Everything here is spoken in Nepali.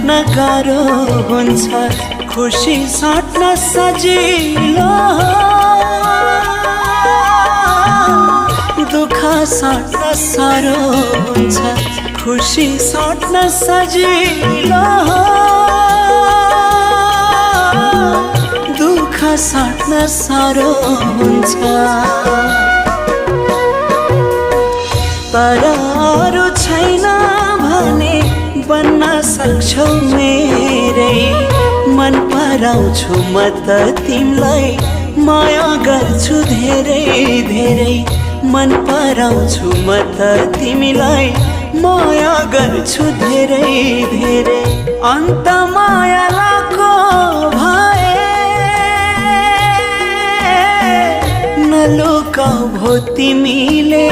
राख्न गाह्रो हुन्छ, खुसी साट्न सजिलो, दुःख साट्न साह्रो हुन्छ, खुसी साट्न सजिलो, दुःख साट्न साह्रो हुन्छ। तर अरू छैन भने बन्न सक्छौ मेरै, मन पराउँछु म त तिमीलाई, माया गर्छु धेरै धेरै, मन पराउँछु म त तिमीलाई, माया गर्छु धेरै धेरै। अन्त मायाको भए नलुकाऊ भो तिमीले,